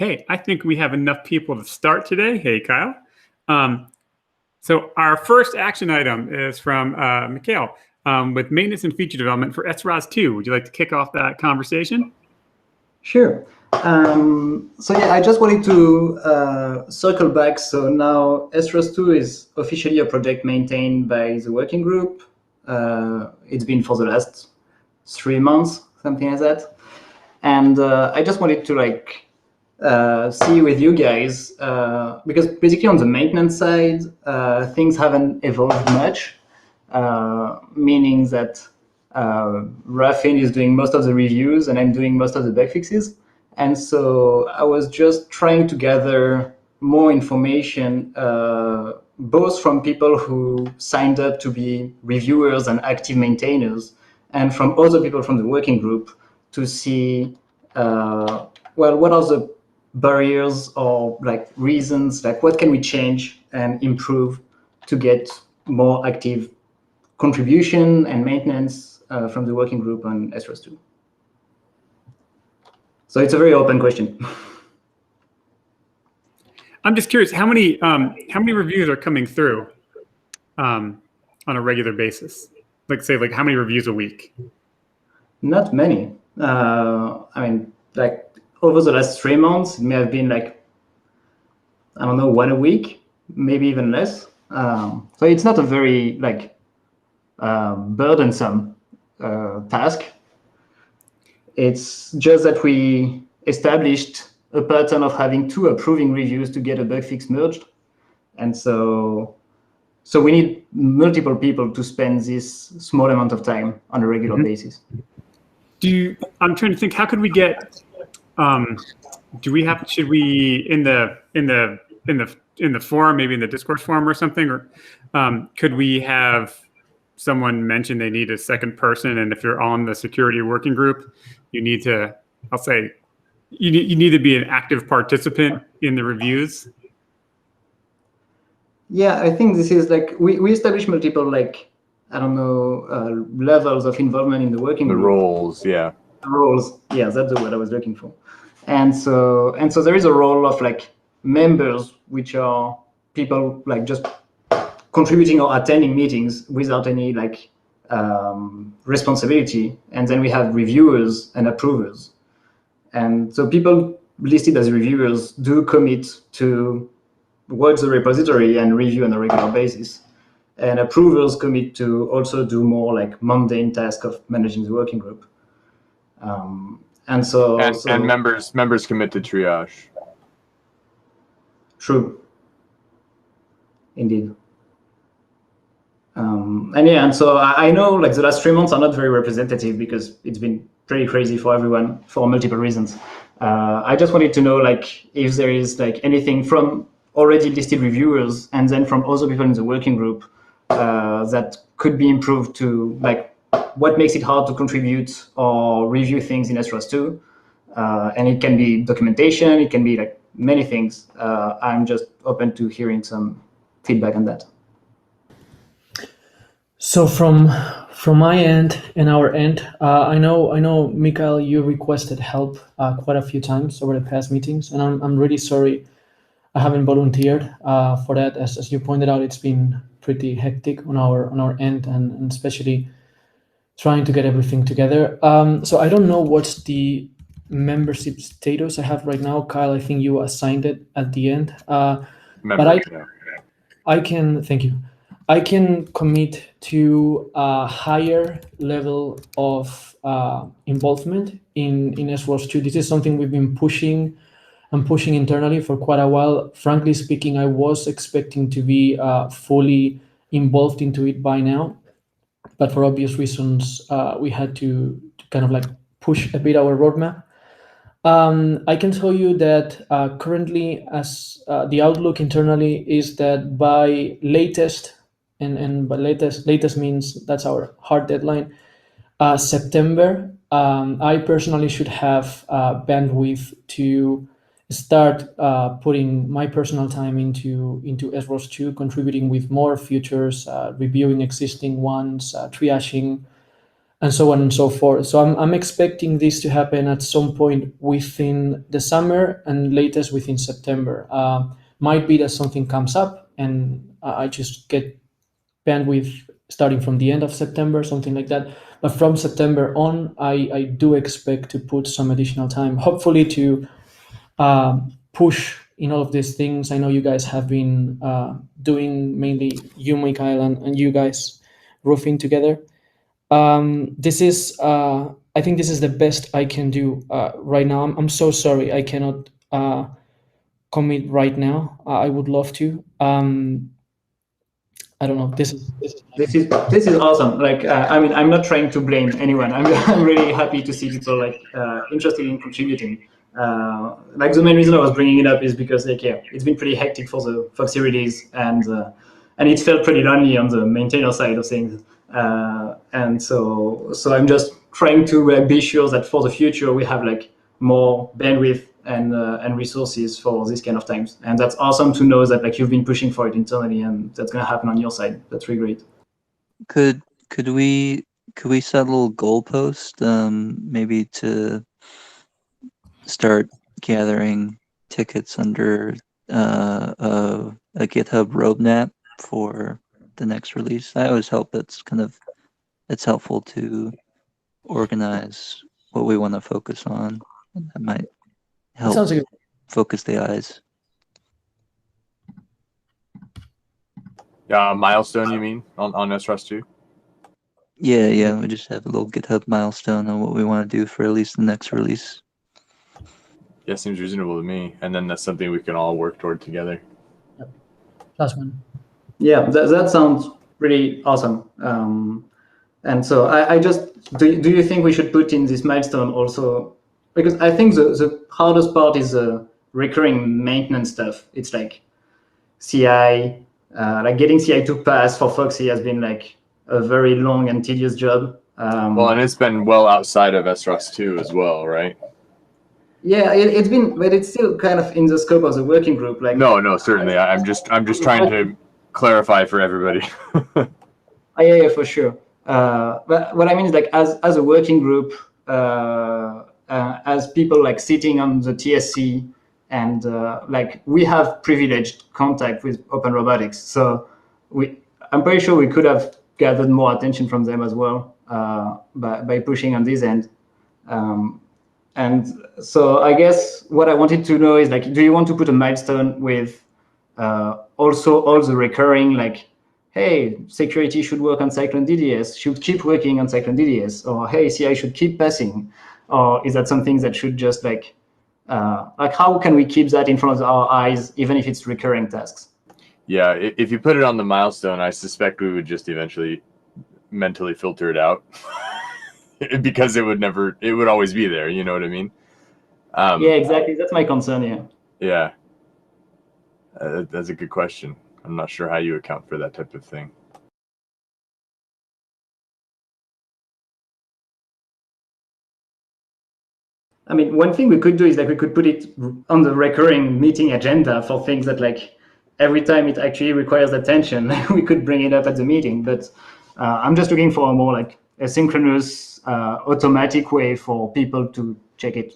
Okay, I think we have enough people to start today. Hey, Kyle. So our first action item is from Mikhail with maintenance and feature development for SROS 2. Would you like to kick off that conversation? Sure. So yeah, I just wanted to circle back. So now SROS 2 is officially a project maintained by the working group. It's been for the last 3 months, something like that. And I just wanted to see with you guys, because basically on the maintenance side, things haven't evolved much, meaning that Rafin is doing most of the reviews and I'm doing most of the bug fixes. And so I was just trying to gather more information, both from people who signed up to be reviewers and active maintainers, and from other people from the working group to see, well, what are the barriers or reasons, what can we change and improve to get more active contribution and maintenance from the working group on SROS 2. So it's a very open question. I'm just curious, how many reviews are coming through on a regular basis? Say how many reviews a week? Not many. I mean, over the last 3 months, it may have been I don't know, 1 a week, maybe even less. So it's not a very burdensome task. It's just that we established a pattern of having 2 approving reviews to get a bug fix merged. And so we need multiple people to spend this small amount of time on a regular basis. I'm trying to think, how could we get, should we in the forum, maybe in the Discourse forum or something, or could we have someone mention they need a second person, and if you're on the security working group, you need to, I'll say, you need to be an active participant in the reviews? Yeah, I think this is we established multiple I don't know, levels of involvement in the working group. The roles, yeah. The roles, yeah, that's the word I was looking for. And so there is a role of members, which are people just contributing or attending meetings without any responsibility. And then we have reviewers and approvers. And so people listed as reviewers do commit to watch the repository and review on a regular basis. And approvers commit to also do more mundane tasks of managing the working group. And members commit to triage. True. Indeed. And so I know the last 3 months are not very representative because it's been pretty crazy for everyone for multiple reasons. I just wanted to know if there is anything from already listed reviewers and then from other people in the working group that could be improved to what makes it hard to contribute or review things in SROS 2. And it can be documentation, it can be many things. I'm just open to hearing some feedback on that. So from my end and our end, I know, Mikhail, you requested help quite a few times over the past meetings, and I'm really sorry I haven't volunteered for that. As you pointed out, it's been pretty hectic on our end, and especially trying to get everything together. So I don't know what's the membership status I have right now. Kyle, I think you assigned it at the end. But I can, thank you. I can commit to a higher level of involvement in SROS 2. This is something we've been pushing internally for quite a while. Frankly speaking, I was expecting to be fully involved into it by now, but for obvious reasons, we had to kind of push a bit our roadmap. I can tell you that currently, as the outlook internally is that by latest, and by latest means that's our hard deadline, September, I personally should have bandwidth to start putting my personal time into SROS 2, contributing with more features, reviewing existing ones, triaging and so on and so forth. So I'm expecting this to happen at some point within the summer and latest within September. Might be that something comes up and I just get bandwidth starting from the end of September, something like that. But from September on, I do expect to put some additional time, hopefully to push in all of these things. I know you guys have been doing, mainly you, Mikhail, and you guys, roofing together. This is, I think this is the best I can do right now. I'm so sorry I cannot commit right now. I would love to. I don't know. This is This is awesome. Like, I mean, I'm not trying to blame anyone. I'm really happy to see people like interested in contributing. Like the main reason I was bringing it up is because like yeah, it's been pretty hectic for the Foxy release, and it felt pretty lonely on the maintainer side of things. And so I'm just trying to be sure that for the future we have like more bandwidth and resources for this kind of times. And that's awesome to know that like you've been pushing for it internally, and that's going to happen on your side. That's really great. Could we set a little goalpost, maybe to start gathering tickets under a GitHub roadmap for the next release? I always hope it's helpful to organize what we want to focus on. That might help sounds like focus the eyes. Yeah, milestone, you mean, on SROS 2? Yeah, we just have a little GitHub milestone on what we want to do for at least the next release. Yeah, seems reasonable to me. And then that's something we can all work toward together. last one. Yeah, that sounds really awesome. And so I just, do you think we should put in this milestone also? Because I think the hardest part is the recurring maintenance stuff. It's like CI, like getting CI to pass for Foxy has been like a very long and tedious job. Well, and it's been well outside of SROS 2 as well, right? Yeah, it's been, but it's still kind of in the scope of the working group. Like No, certainly. I'm just trying to clarify for everybody. yeah, for sure. But what I mean is like as a working group, as people like sitting on the TSC, and like we have privileged contact with Open Robotics, so I'm pretty sure we could have gathered more attention from them as well by pushing on this end. And so I guess what I wanted to know is like, do you want to put a milestone with also all the recurring like, hey, security should work on Cyclone DDS, should keep working on Cyclone DDS, or hey, CI should keep passing, or is that something that should just like how can we keep that in front of our eyes, even if it's recurring tasks? Yeah, if you put it on the milestone, I suspect we would just eventually mentally filter it out because it would always be there. You know what I mean? Yeah, exactly. That's my concern. Yeah. Yeah. That's a good question. I'm not sure how you account for that type of thing. I mean, one thing we could do is like we could put it on the recurring meeting agenda for things that like every time it actually requires attention, we could bring it up at the meeting. But I'm just looking for a more like asynchronous, automatic way for people to check it.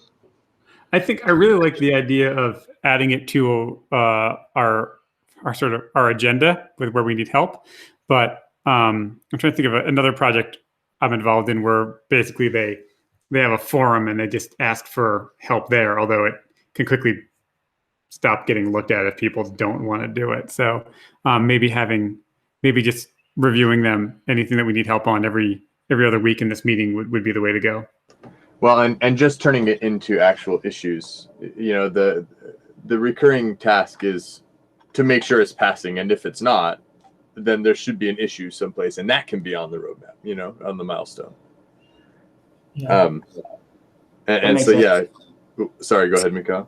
I think I really like the idea of adding it to our sort of our agenda with where we need help. But I'm trying to think of another project I'm involved in where basically they have a forum and they just ask for help there, although it can quickly stop getting looked at if people don't want to do it. So maybe just reviewing them, anything that we need help on every other week in this meeting would be the way to go. Well, and just turning it into actual issues. You know, the recurring task is to make sure it's passing, and if it's not, then there should be an issue someplace, and that can be on the roadmap, you know, on the milestone. Yeah. And so, yeah, sorry, go ahead, Mikhail.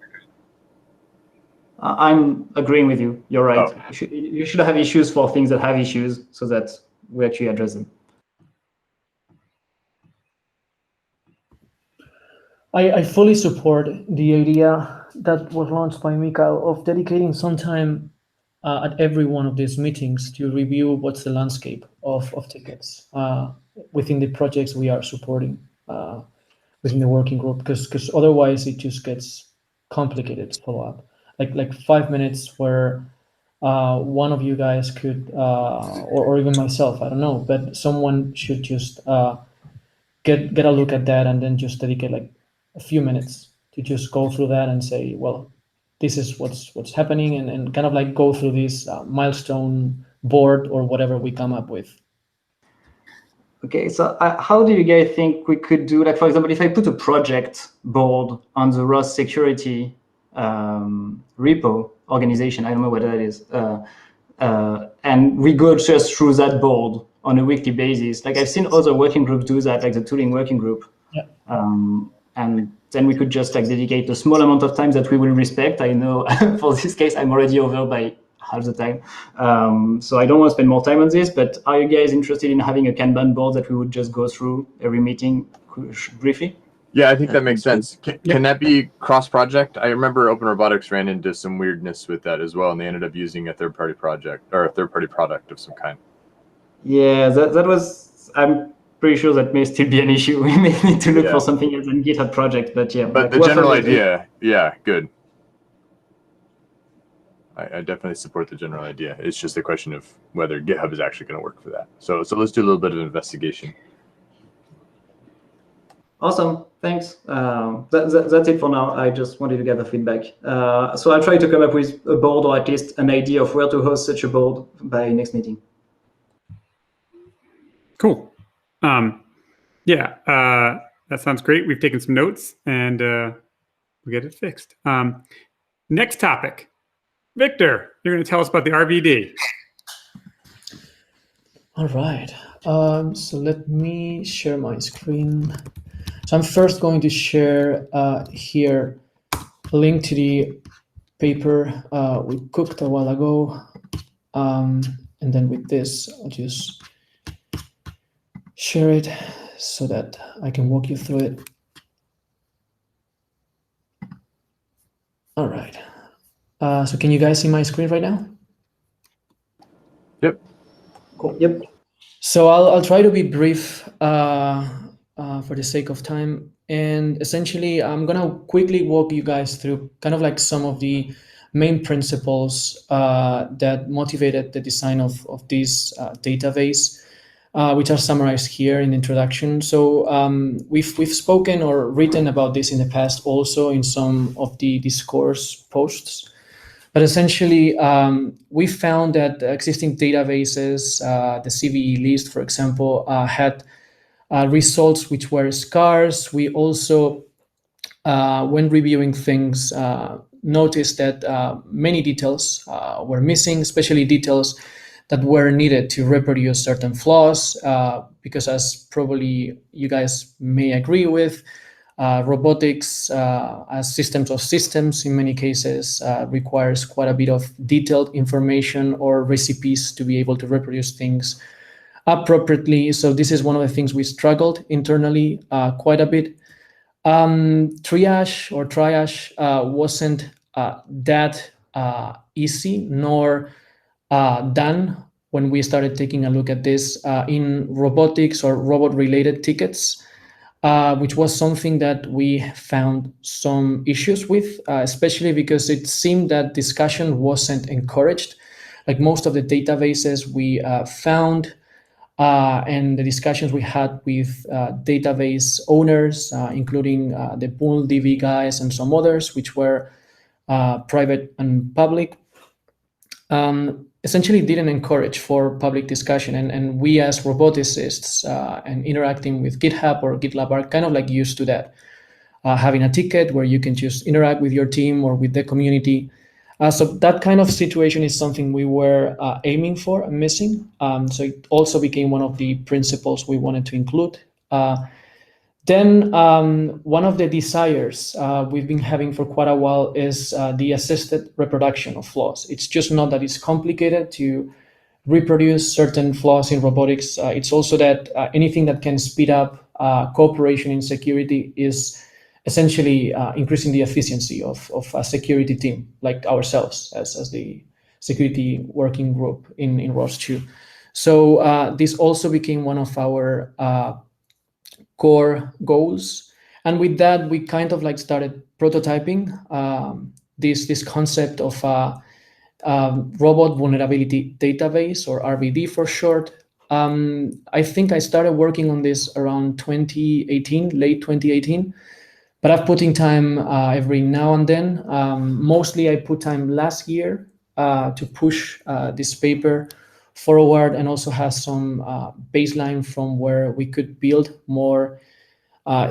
I'm agreeing with you. You're right. Oh. You should have issues for things that have issues so that we actually address them. I fully support the idea that was launched by Mikhail of dedicating some time at every one of these meetings to review what's the landscape of tickets. within the projects we are supporting within the working group, because otherwise it just gets complicated to follow up. Like 5 minutes where one of you guys could, or even myself, I don't know, but someone should just get a look at that and then just dedicate like a few minutes to just go through that and say, well, this is what's happening, and kind of like go through this milestone board or whatever we come up with. Okay, so how do you guys think we could do, like, for example, if I put a project board on the ROS security repo organization, I don't know what that is, and we go just through that board on a weekly basis. Like, I've seen other working groups do that, like the tooling working group. Yeah. And then we could just like dedicate a small amount of time that we will respect. I know for this case, I'm already over by half the time. So I don't want to spend more time on this, but are you guys interested in having a Kanban board that we would just go through every meeting briefly? Yeah, I think that makes sense. Can that be cross-project? I remember Open Robotics ran into some weirdness with that as well, and they ended up using a third-party project or a third-party product of some kind. Yeah, that was, I'm pretty sure that may still be an issue. We may need to look for something else than GitHub project, but yeah. But like the general idea, yeah, good. I definitely support the general idea. It's just a question of whether GitHub is actually going to work for that. So let's do a little bit of investigation. Awesome, thanks. That's it for now. I just wanted to gather feedback. So I'll try to come up with a board, or at least an idea of where to host such a board by next meeting. Cool. Yeah, that sounds great. We've taken some notes and we'll get it fixed. Next topic. Victor, you're going to tell us about the RVD. All right. So let me share my screen. So I'm first going to share here a link to the paper we cooked a while ago. And then with this, I'll just share it so that I can walk you through it. All right. So can you guys see my screen right now? Yep. Cool. Yep. So I'll try to be brief for the sake of time. And essentially, I'm going to quickly walk you guys through kind of like some of the main principles that motivated the design of this database, which are summarized here in the introduction. So we've spoken or written about this in the past also in some of the discourse posts. But essentially, we found that existing databases, the CVE list, for example, had results which were scarce. We also, when reviewing things, noticed that many details were missing, especially details that were needed to reproduce certain flaws, because as probably you guys may agree with, robotics as systems of systems in many cases requires quite a bit of detailed information or recipes to be able to reproduce things appropriately. So this is one of the things we struggled internally quite a bit. Triage wasn't that easy nor done when we started taking a look at this in robotics or robot-related tickets, which was something that we found some issues with, especially because it seemed that discussion wasn't encouraged. Like most of the databases we found and the discussions we had with database owners, including the PoolDB guys and some others, which were private and public, essentially didn't encourage for public discussion. And we as roboticists and interacting with GitHub or GitLab are kind of like used to that, having a ticket where you can just interact with your team or with the community. So that kind of situation is something we were aiming for and missing. So it also became one of the principles we wanted to include. Then one of the desires we've been having for quite a while is the assisted reproduction of flaws. It's just not that it's complicated to reproduce certain flaws in robotics. It's also that anything that can speed up cooperation in security is essentially increasing the efficiency of a security team like ourselves as the security working group in ROS2. So this also became one of our core goals. And with that, we kind of like started prototyping this concept of robot vulnerability database, or RVD for short. I think I started working on this around 2018, late 2018. But I've put in time every now and then. Mostly I put time last year to push this paper forward, and also has some baseline from where we could build more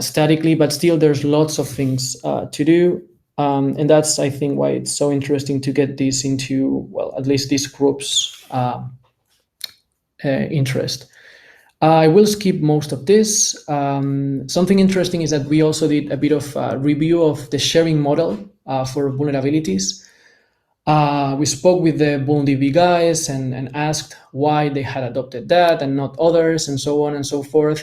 statically, but still there's lots of things to do. And that's, I think, why it's so interesting to get this into, well, at least this group's interest. I will skip most of this. Something interesting is that we also did a bit of review of the sharing model for vulnerabilities. We spoke with the VulnDB guys and asked why they had adopted that and not others, and so on and so forth.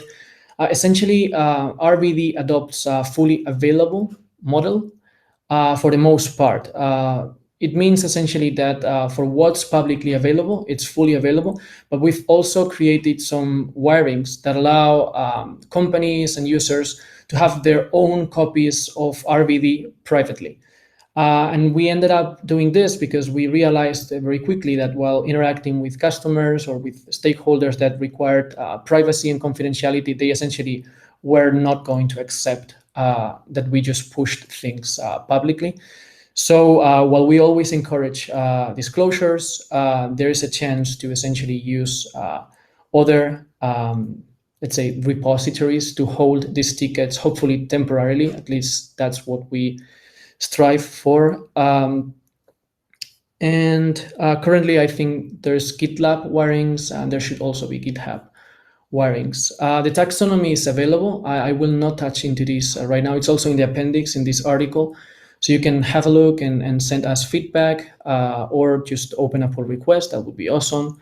Essentially, RVD adopts a fully available model for the most part. It means essentially that for what's publicly available, it's fully available, but we've also created some wirings that allow companies and users to have their own copies of RVD privately. And we ended up doing this because we realized very quickly that while interacting with customers or with stakeholders that required privacy and confidentiality, they essentially were not going to accept that we just pushed things publicly. So while we always encourage disclosures, there is a chance to essentially use other, let's say, repositories to hold these tickets, hopefully temporarily. At least that's what we strive for. And currently, I think there's GitLab wirings, and there should also be GitHub wirings. The taxonomy is available. I will not touch into this right now. It's also in the appendix in this article. So you can have a look and send us feedback, or just open a pull request. That would be awesome.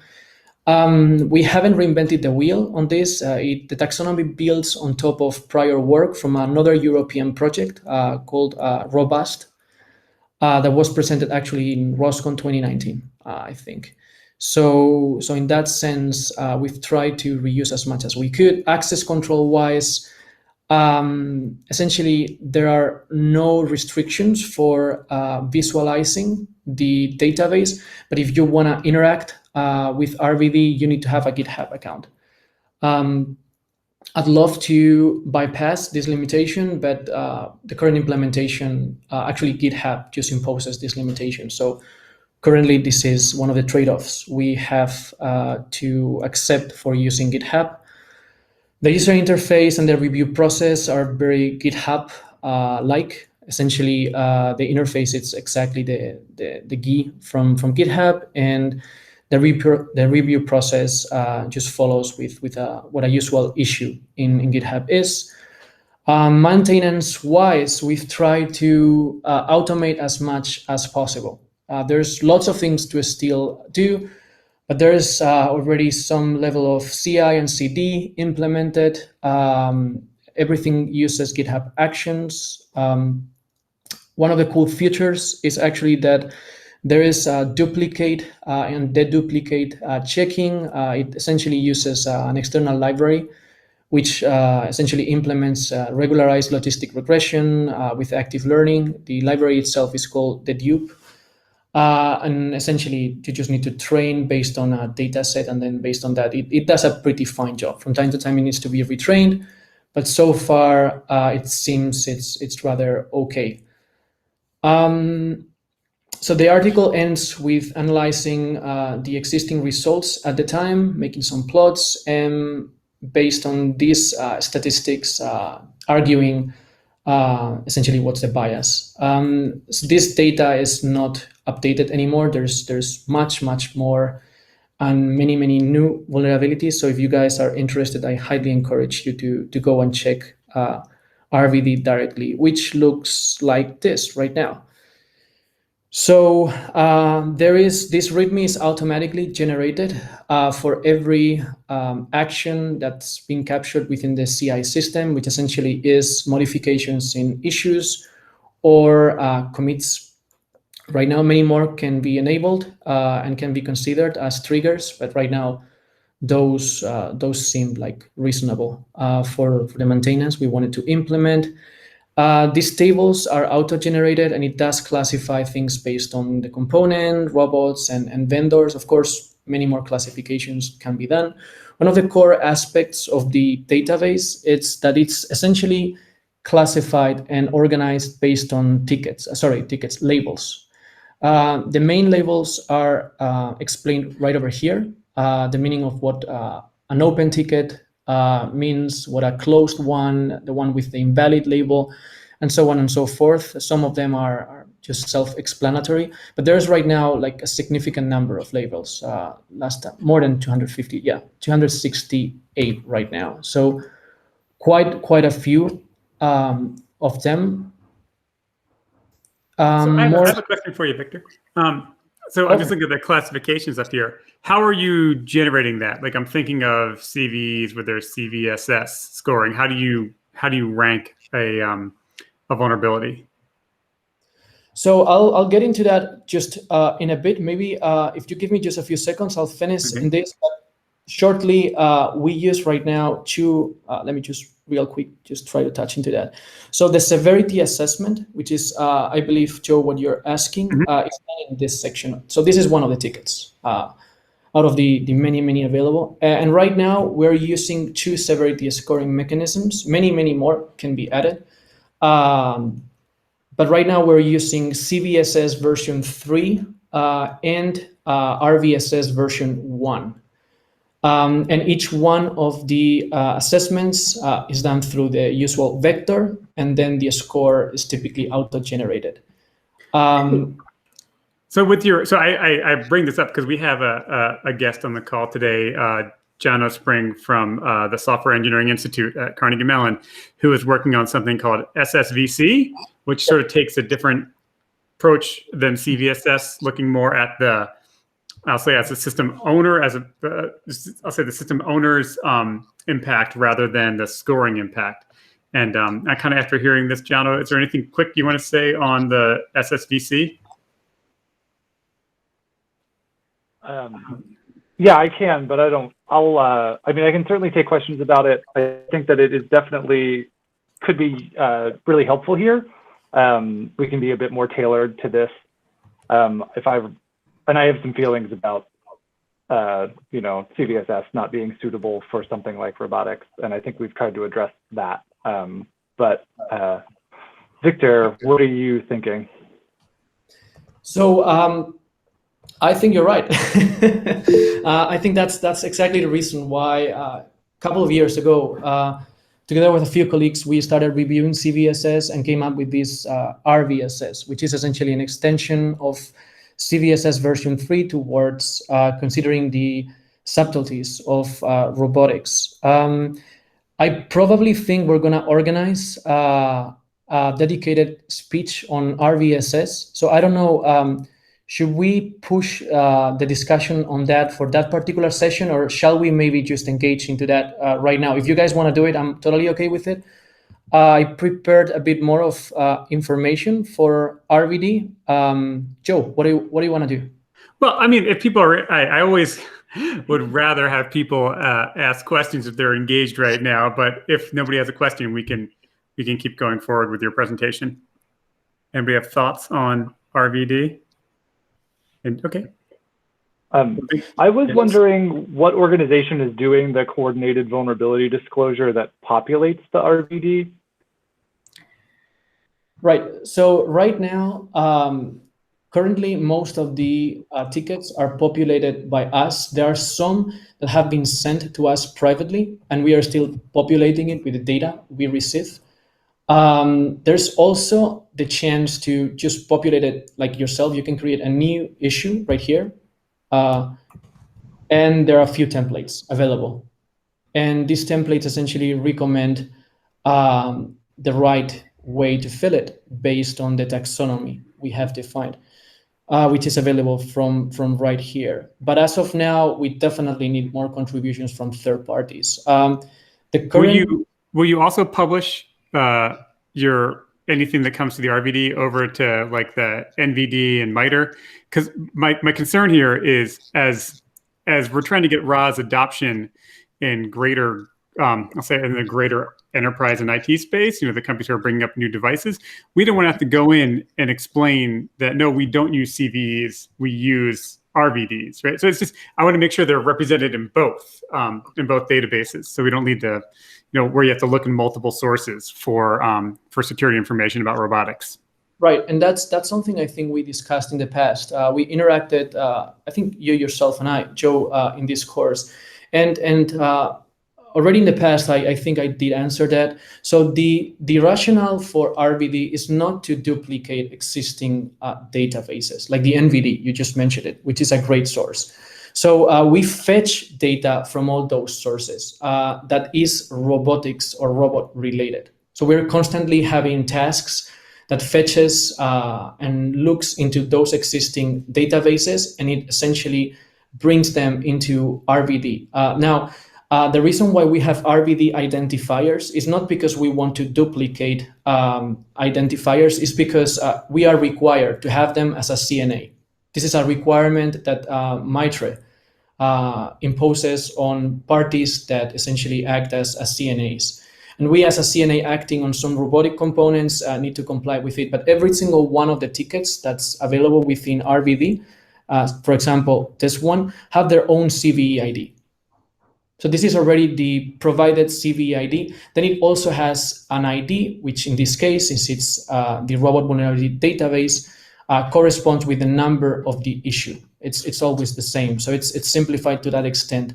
We haven't reinvented the wheel on this. The taxonomy builds on top of prior work from another European project called Robust, that was presented actually in ROSCON 2019, I think. So in that sense, we've tried to reuse as much as we could. Access control wise, essentially, there are no restrictions for visualizing the database, but if you want to interact with RVD, you need to have a GitHub account. I'd love to bypass this limitation, but the current implementation, actually GitHub just imposes this limitation. So currently, this is one of the trade-offs we have to accept for using GitHub. The user interface and the review process are very GitHub-like. Essentially, the interface is exactly the GUI from GitHub, and the review process just follows with what a usual issue in GitHub is. Maintenance-wise, we've tried to automate as much as possible. There's lots of things to still do, but there is already some level of CI and CD implemented. Everything uses GitHub Actions. One of the cool features is actually that there is a duplicate and deduplicate checking. It essentially uses an external library, which essentially implements regularized logistic regression with active learning. The library itself is called dedupe. And essentially, you just need to train based on a data set, and then based on that, it does a pretty fine job. From time to time, it needs to be retrained, but so far, it seems it's rather okay. So the article ends with analyzing the existing results at the time, making some plots, and based on these statistics, arguing essentially what's the bias. So this data is not updated anymore. There's much more and many new vulnerabilities. So if you guys are interested, I highly encourage you to go and check RVD directly, which looks like this right now. So there is this README is automatically generated for every action that's been captured within the CI system, which essentially is modifications in issues or commits. Right now, many more can be enabled and can be considered as triggers, but right now those seem like reasonable for the maintenance we wanted to implement. These tables are auto-generated, and it does classify things based on the component, robots, and vendors. Of course, many more classifications can be done. One of the core aspects of the database is that it's essentially classified and organized based on tickets, labels. The main labels are explained right over here. The meaning of what an open ticket means, what a closed one, the one with the invalid label, and so on and so forth. Some of them are just self-explanatory, but there's right now like a significant number of labels. Last time, more than 250, 268 right now. So quite a few of them. So I More. have a question for you, Victor. So I'm just looking at the classifications up here. How are you generating that? Like I'm thinking of CVs with their CVSS scoring. How do you rank a vulnerability? So I'll get into that just in a bit. Maybe if you give me just a few seconds, I'll finish in this. But shortly, we use right now two. Let me just real quick just try to touch into that. So the severity assessment, which is I believe, Joe, what you're asking, is not in this section. So this is one of the tickets out of the many available. And right now we're using two severity scoring mechanisms. Many more can be added. But right now we're using CVSS version 3 and RVSS version 1. And each one of the assessments is done through the usual vector, and then the score is typically auto-generated. So with your, I bring this up because we have a guest on the call today, Jano Spring from the Software Engineering Institute at Carnegie Mellon, who is working on something called SSVC, which sort of takes a different approach than CVSS, looking more at the, I'll say as a system owner, I'll say the system owner's impact rather than the scoring impact. And I kind of, after hearing this, Jano, is there anything quick you want to say on the SSVC? Yeah, I can, but I don't. I mean, I can certainly take questions about it. I think that it is definitely could be really helpful here. We can be a bit more tailored to this. And I have some feelings about, CVSS not being suitable for something like robotics, and I think we've tried to address that. But Victor, what are you thinking? So I think you're right. I think that's exactly the reason why a couple of years ago, together with a few colleagues, we started reviewing CVSS and came up with this RVSS, which is essentially an extension of CVSS version 3 towards considering the subtleties of robotics. I probably think we're going to organize a dedicated speech on RVSS. So I don't know, should we push the discussion on that for that particular session, or shall we maybe just engage into that right now? If you guys want to do it, I'm totally okay with it. I prepared a bit more of information for RVD. Joe, what do you want to do? Well, I mean, if people are, I always would rather have people ask questions if they're engaged right now. But if nobody has a question, we can keep going forward with your presentation. Anybody have thoughts on RVD? And okay. I was wondering what organization is doing the coordinated vulnerability disclosure that populates the RVD? Right. So right now, currently, most of the tickets are populated by us. There are some that have been sent to us privately, and we are still populating it with the data we receive. There's also the chance to just populate it like yourself. You can create a new issue right here. And there are a few templates available. And these templates essentially recommend the right way to fill it based on the taxonomy we have defined, which is available from right here. But as of now, we definitely need more contributions from third parties. Will you also publish anything that comes to the RVD over to like the NVD and MITRE? Because my concern here is as as we're trying to get ROS adoption in greater, I'll say in the greater enterprise and IT space, the companies who are bringing up new devices, we don't want to have to go in and explain that, no, we don't use CVEs, we use RVDs, right? So it's just, I want to make sure they're represented in both databases. So we don't need to, where you have to look in multiple sources for security information about robotics. Right, and that's something I think we discussed in the past. We interacted, I think you yourself and I, Joe, in this course, and already in the past, I think I did answer that. So the rationale for RVD is not to duplicate existing databases, like the NVD, you just mentioned it, which is a great source. So we fetch data from all those sources that is robotics or robot related. So we're constantly having tasks that fetches and looks into those existing databases, and it essentially brings them into RVD. Now, the reason why we have RVD identifiers is not because we want to duplicate identifiers, it's because we are required to have them as a CNA. This is a requirement that MITRE imposes on parties that essentially act as CNAs. And we as a CNA acting on some robotic components need to comply with it. But every single one of the tickets that's available within RVD, for example, this one, have their own CVE ID. So this is already the provided CVE ID. Then it also has an ID, which in this case, since it's the robot vulnerability database, corresponds with the number of the issue. It's always the same. So it's simplified to that extent.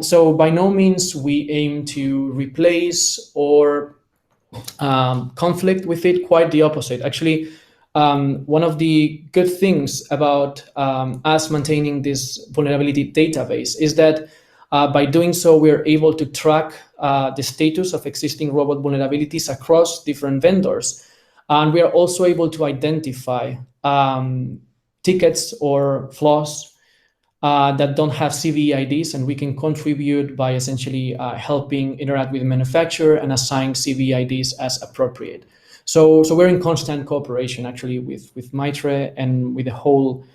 So by no means we aim to replace or conflict with it, quite the opposite. Actually, one of the good things about us maintaining this vulnerability database is that by doing so, we're able to track the status of existing robot vulnerabilities across different vendors. And we are also able to identify tickets or flaws that don't have CVE IDs, and we can contribute by essentially helping interact with the manufacturer and assign CVE IDs as appropriate. So we're in constant cooperation actually with MITRE and with the whole,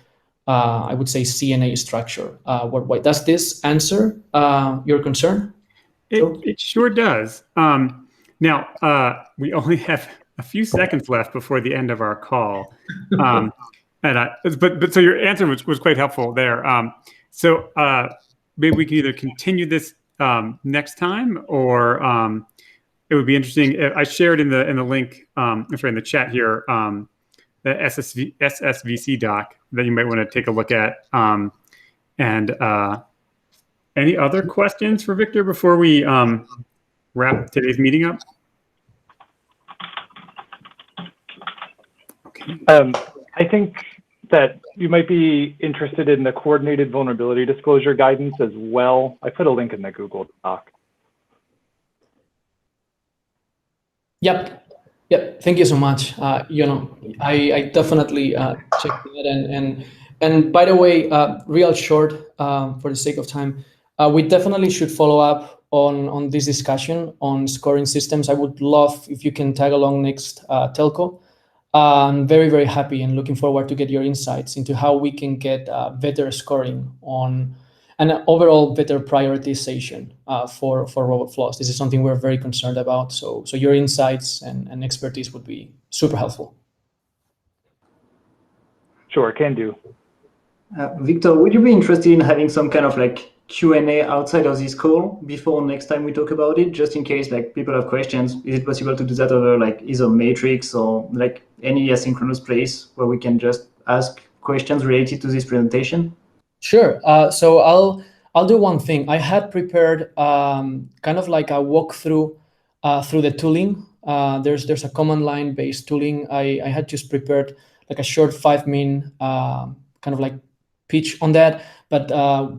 I would say, CNA structure worldwide. Does this answer your concern? It sure does. Now, we only have a few seconds left before the end of our call. But so your answer was quite helpful there. So maybe we can either continue this next time, or it would be interesting. I shared in the link, in the chat here, the SSVC doc that you might want to take a look at. And any other questions for Victor before we wrap today's meeting up? Okay. I think that you might be interested in the coordinated vulnerability disclosure guidance as well. I put a link in the Google Doc. Yep. Thank you so much. I definitely checked that. And by the way, real short, for the sake of time, we definitely should follow up on this discussion on scoring systems. I would love if you can tag along next telco. I'm very, very happy and looking forward to get your insights into how we can get better scoring on and overall better prioritization for robot flaws. This is something we're very concerned about. So your insights and expertise would be super helpful. Sure, can do. Victor, would you be interested in having some kind of like Q&A outside of this call before next time we talk about it, just in case like people have questions? Is it possible to do that over like either Matrix or like any asynchronous place where we can just ask questions related to this presentation? Sure. So I'll do one thing. I had prepared kind of like a walkthrough through the tooling. There's a command line based tooling. I had just prepared like a short 5-minute kind of like pitch on that, but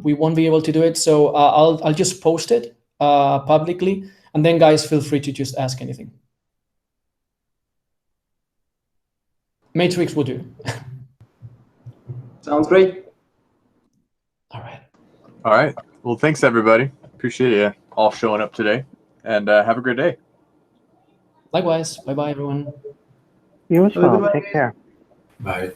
we won't be able to do it. So I'll just post it publicly, and then guys feel free to just ask anything. Matrix will do. Sounds great. All right. Well, thanks everybody. Appreciate you all showing up today, and have a great day. Likewise. Bye-bye, everyone. You as well. Take care. Bye.